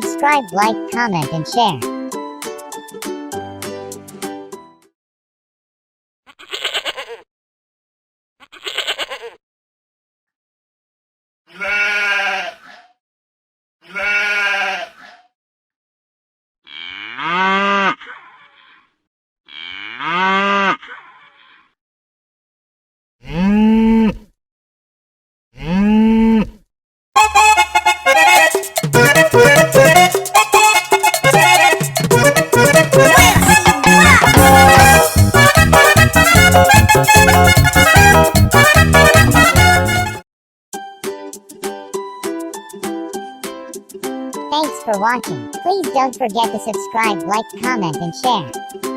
subscribe, like, comment, and share. Thanks for watching. Please don't forget to subscribe, like, comment, and share.